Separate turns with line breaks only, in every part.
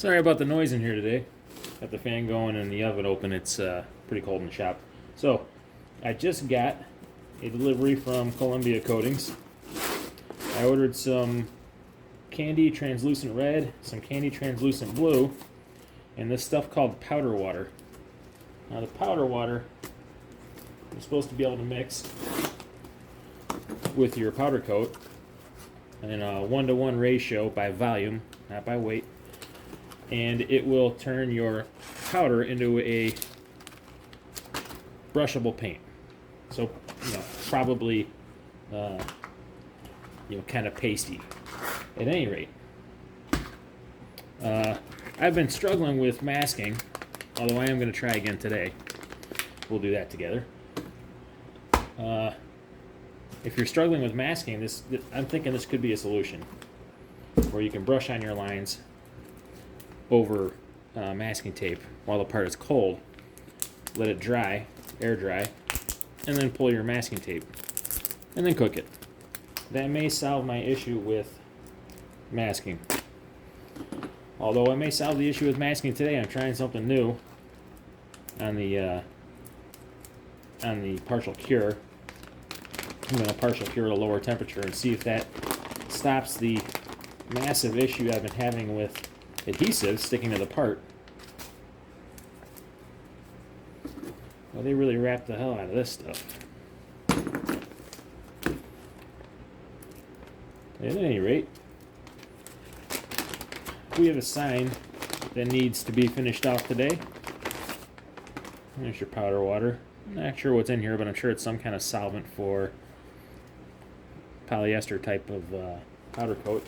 Sorry about the noise in here today. Got the fan going and the oven open. It's pretty cold in the shop. So, I just got a delivery from Columbia Coatings. I ordered some candy translucent red, some candy translucent blue, and this stuff called powder water. Now the powder water is supposed to be able to mix with your powder coat in a 1-to-1 ratio by volume, not by weight, and it will turn your powder into a brushable paint. So, probably, kind of pasty. At any rate, I've been struggling with masking, although I am going to try again today. We'll do that together. If you're struggling with masking, I'm thinking this could be a solution, where you can brush on your lines over masking tape while the part is cold, let it dry, air dry, and then pull your masking tape, and then cook it. That may solve my issue with masking. Although I may solve the issue with masking today, I'm trying something new on the partial cure. I'm going to partial cure at a lower temperature and see if that stops the massive issue I've been having with adhesive sticking to the part. Well, they really wrapped the hell out of this stuff. At any rate, we have a sign that needs to be finished off today. There's your powder water. I'm not sure what's in here, but I'm sure it's some kind of solvent for polyester type of powder coat.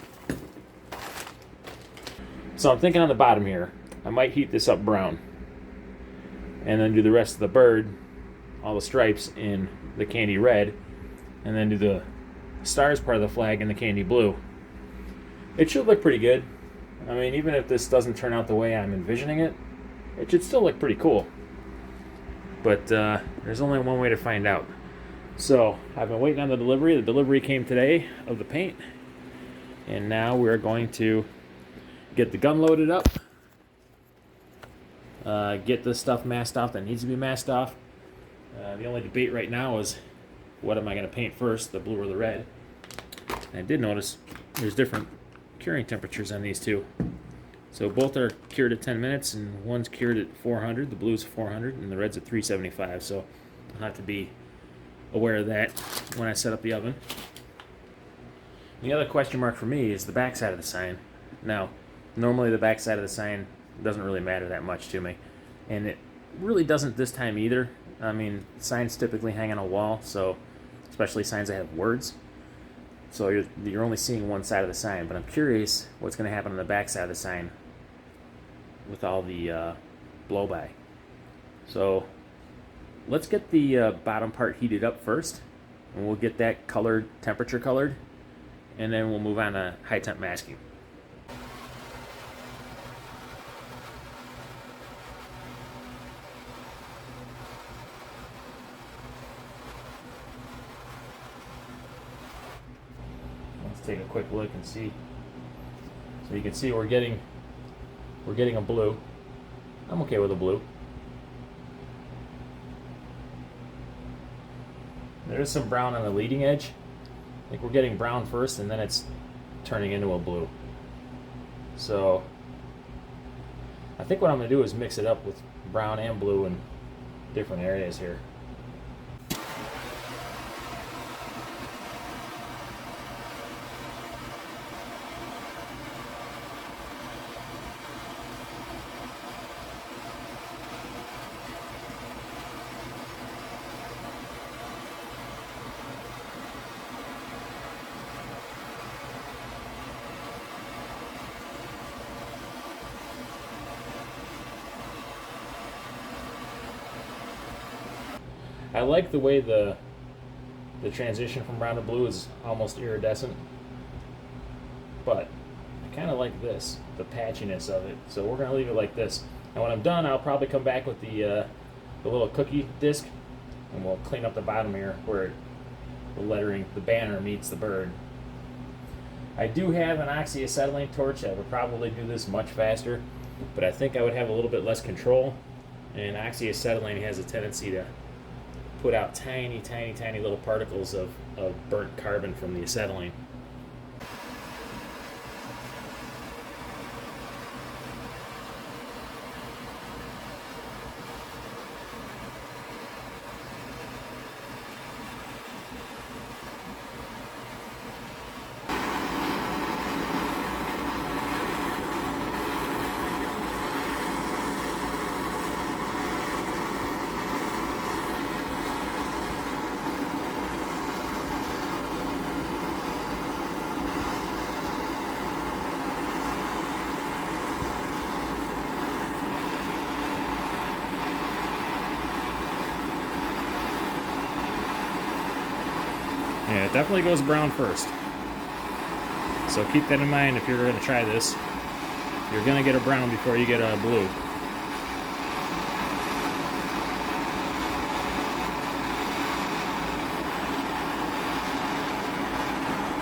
So I'm thinking on the bottom here, I might heat this up brown and then do the rest of the bird, all the stripes, in the candy red, and then do the stars part of the flag in the candy blue. It should look pretty good. I mean, even if this doesn't turn out the way I'm envisioning it, it should still look pretty cool. But there's only one way to find out. So I've been waiting on the delivery. The delivery came today of the paint, and now we're going to get the gun loaded up, get the stuff masked off that needs to be masked off. The only debate right now is what am I going to paint first, the blue or the red. And I did notice there's different curing temperatures on these two. So both are cured at 10 minutes, and one's cured at 400. The blue's 400, and the red's at 375. So I'll have to be aware of that when I set up the oven. The other question mark for me is the back side of the sign. Now, normally the back side of the sign doesn't really matter that much to me, and it really doesn't this time either. I mean, signs typically hang on a wall, so especially signs that have words. So you're only seeing one side of the sign, but I'm curious what's going to happen on the back side of the sign with all the blow-by. So let's get the bottom part heated up first, and we'll get that colored, temperature colored, and then we'll move on to high temp masking. Let's take a quick look and see. So you can see we're getting a blue. I'm okay with a blue. There's some brown on the leading edge. I think we're getting brown first, and then it's turning into a blue. So I think what I'm going to do is mix it up with brown and blue in different areas here. I like the way the transition from brown to blue is almost iridescent, but I kind of like this, the patchiness of it. So we're going to leave it like this. And when I'm done, I'll probably come back with the little cookie disc, and we'll clean up the bottom here where the lettering, the banner meets the bird. I do have an oxyacetylene torch that would probably do this much faster, but I think I would have a little bit less control, and oxyacetylene has a tendency to put out tiny, tiny, tiny little particles of burnt carbon from the acetylene. Yeah, it definitely goes brown first. So keep that in mind if you're going to try this. You're going to get a brown before you get a blue.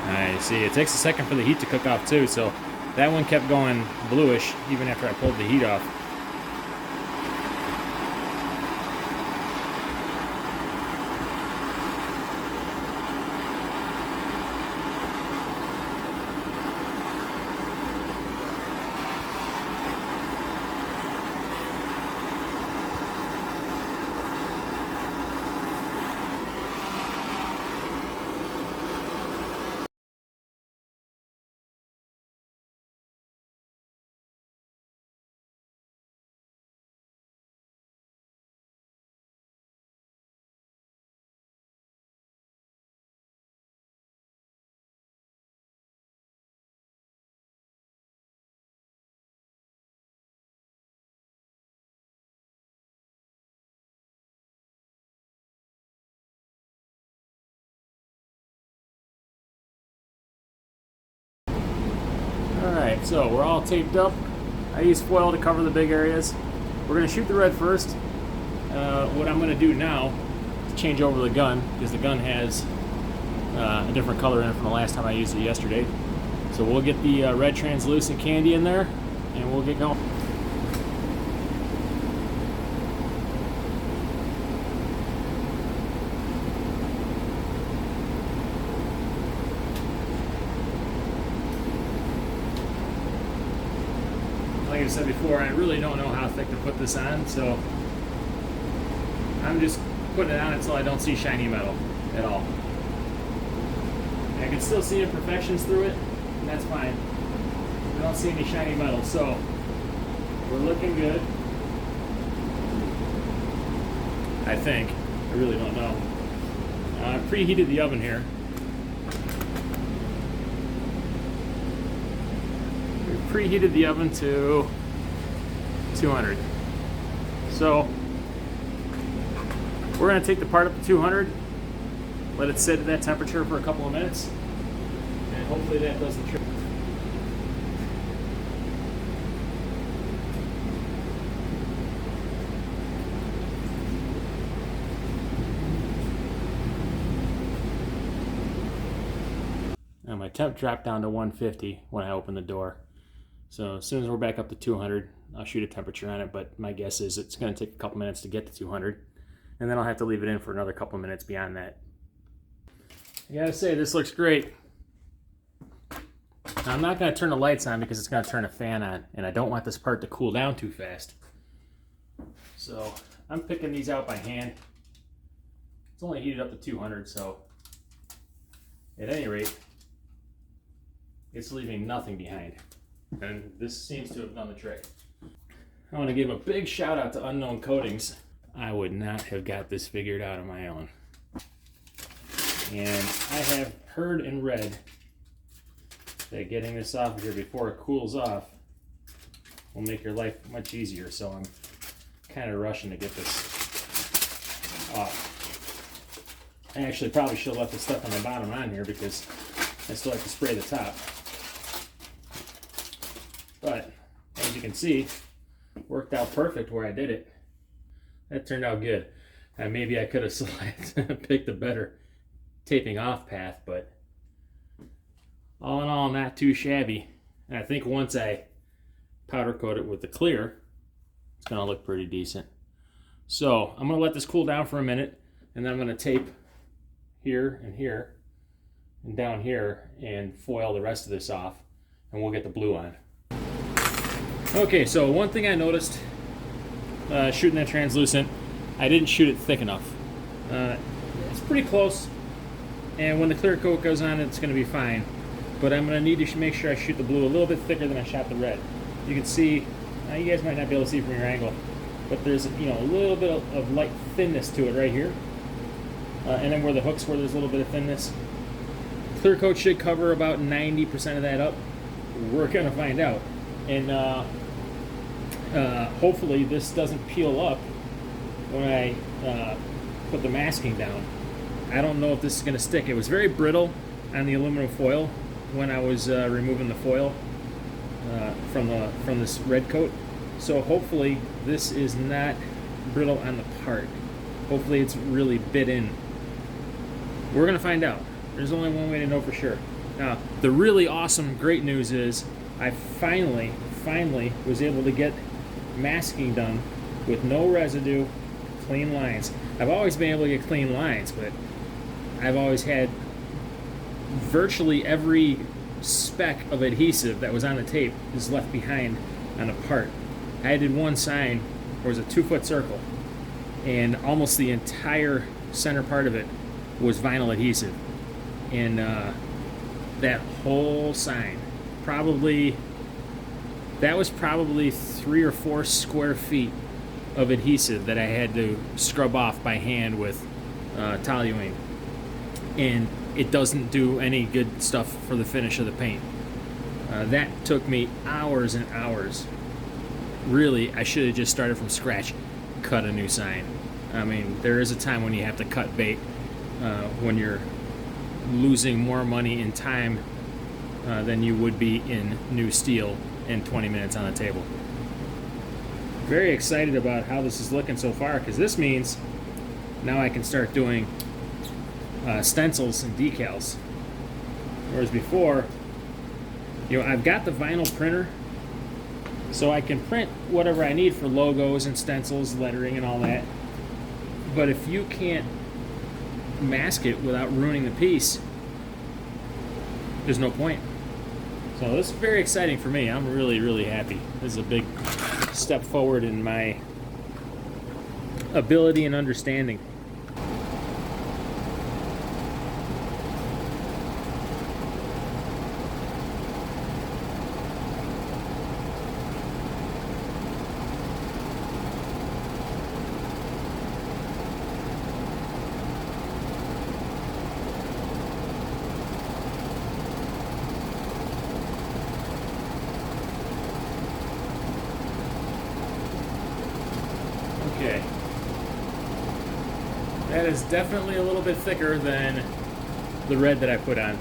Alright, see, it takes a second for the heat to cook off too, so that one kept going bluish even after I pulled the heat off. Alright, so we're all taped up. I use foil to cover the big areas. We're going to shoot the red first. What I'm going to do now is change over the gun, because the gun has a different color in it from the last time I used it yesterday. So we'll get the red translucent candy in there, and we'll get going. Like I said before, I really don't know how thick to put this on, so I'm just putting it on until I don't see shiny metal at all. I can still see imperfections through it, and that's fine. I don't see any shiny metal, so we're looking good. I think. I really don't know. I preheated the oven here. Preheated the oven to 200. So we're going to take the part up to 200, let it sit at that temperature for a couple of minutes, and hopefully that doesn't trip. And my temp dropped down to 150 when I opened the door. So as soon as we're back up to 200, I'll shoot a temperature on it, but my guess is it's going to take a couple minutes to get to 200, and then I'll have to leave it in for another couple minutes beyond that. I gotta say, this looks great. Now, I'm not going to turn the lights on because it's going to turn a fan on, and I don't want this part to cool down too fast. So I'm picking these out by hand. It's only heated up to 200, so at any rate, it's leaving nothing behind. And this seems to have done the trick. I want to give a big shout out to Unknown Coatings. I would not have got this figured out on my own. And I have heard and read that getting this off of here before it cools off will make your life much easier. So I'm kind of rushing to get this off. I actually probably should have left the stuff on the bottom on here because I still have to spray the top. But as you can see, worked out perfect where I did it. That turned out good. And maybe I could have picked a better taping off path, but all in all, not too shabby. And I think once I powder coat it with the clear, it's going to look pretty decent. So I'm going to let this cool down for a minute, and then I'm going to tape here and down here and foil the rest of this off, and we'll get the blue on. Okay, so one thing I noticed shooting that translucent, I didn't shoot it thick enough. It's pretty close, and when the clear coat goes on, it's going to be fine. But I'm going to need to make sure I shoot the blue a little bit thicker than I shot the red. You can see, you guys might not be able to see from your angle, but there's a little bit of light thinness to it right here. And then where the hooks were, there's a little bit of thinness. Clear coat should cover about 90% of that up. We're going to find out. And hopefully this doesn't peel up when I put the masking down. I don't know if this is going to stick. It was very brittle on the aluminum foil when I was removing the foil from this red coat. So hopefully this is not brittle on the part. Hopefully it's really bit in. We're going to find out. There's only one way to know for sure. Now, the really awesome, great news is I finally was able to get masking done with no residue, clean lines. I've always been able to get clean lines, but I've always had virtually every speck of adhesive that was on the tape is left behind on a part. I did one sign where it was a 2-foot circle, and almost the entire center part of it was vinyl adhesive. And that whole sign, that was probably 3 or 4 square feet of adhesive that I had to scrub off by hand with toluene. And it doesn't do any good stuff for the finish of the paint. That took me hours and hours. Really, I should have just started from scratch, cut a new sign. I mean, there is a time when you have to cut bait, when you're losing more money in time than you would be in new steel in 20 minutes on the table. Very excited about how this is looking so far, because this means now I can start doing stencils and decals. Whereas before, I've got the vinyl printer, so I can print whatever I need for logos and stencils, lettering and all that. But if you can't mask it without ruining the piece, there's no point. So this is very exciting for me. I'm really, really happy. This is a big step forward in my ability and understanding. Okay. That is definitely a little bit thicker than the red that I put on.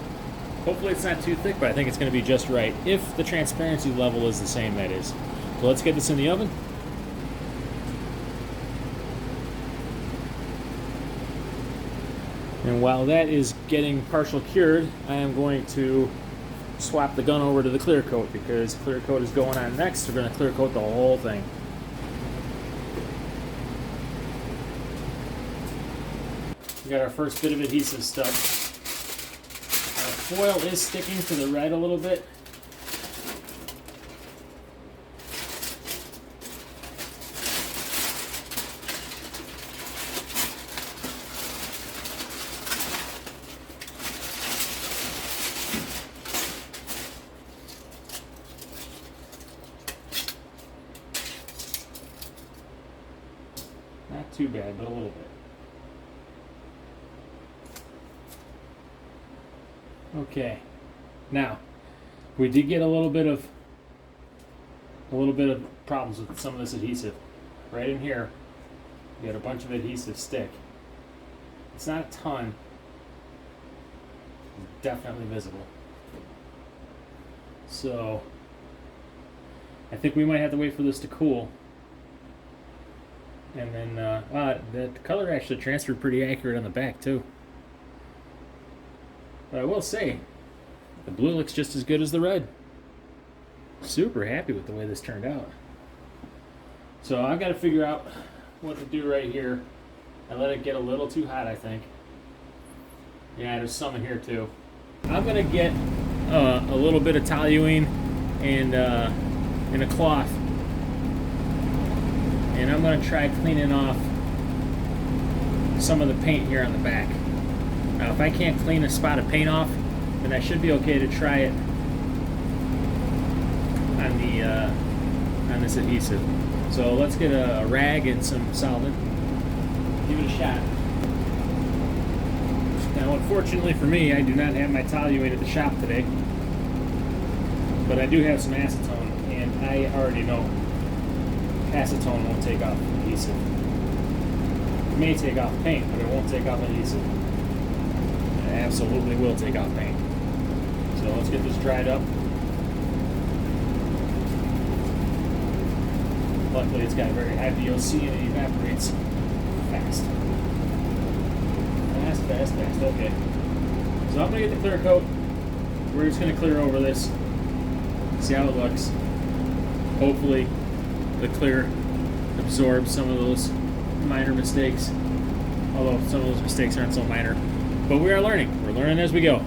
Hopefully it's not too thick, but I think it's going to be just right. If the transparency level is the same, that is. So let's get this in the oven. And while that is getting partial cured, I am going to swap the gun over to the clear coat, because clear coat is going on next. We're going to clear coat the whole thing. We got our first bit of adhesive stuck. Our foil is sticking to the red a little bit. Not too bad, but a little bit. Okay, now we did get a little bit of problems with some of this adhesive. Right in here, we got a bunch of adhesive stick. It's not a ton. It's definitely visible. So I think we might have to wait for this to cool. And then the color actually transferred pretty accurate on the back too. But I will say, the blue looks just as good as the red. Super happy with the way this turned out. So I've got to figure out what to do right here. I let it get a little too hot, I think. Yeah, there's some in here too. I'm going to get a little bit of toluene and a cloth. And I'm going to try cleaning off some of the paint here on the back. Now, if I can't clean a spot of paint off, then I should be okay to try it on this adhesive. So let's get a rag and some solvent. Give it a shot. Now, unfortunately for me, I do not have my toluene at the shop today, but I do have some acetone, and I already know acetone won't take off adhesive. It may take off paint, but it won't take off adhesive. absolutely will take off paint. So let's get this dried up. Luckily it's got a very high VOC and it evaporates fast. Fast. Okay. So I'm going to get the clear coat. We're just going to clear over this. See how it looks. Hopefully the clear absorbs some of those minor mistakes. Although some of those mistakes aren't so minor. But we are learning. We're learning as we go.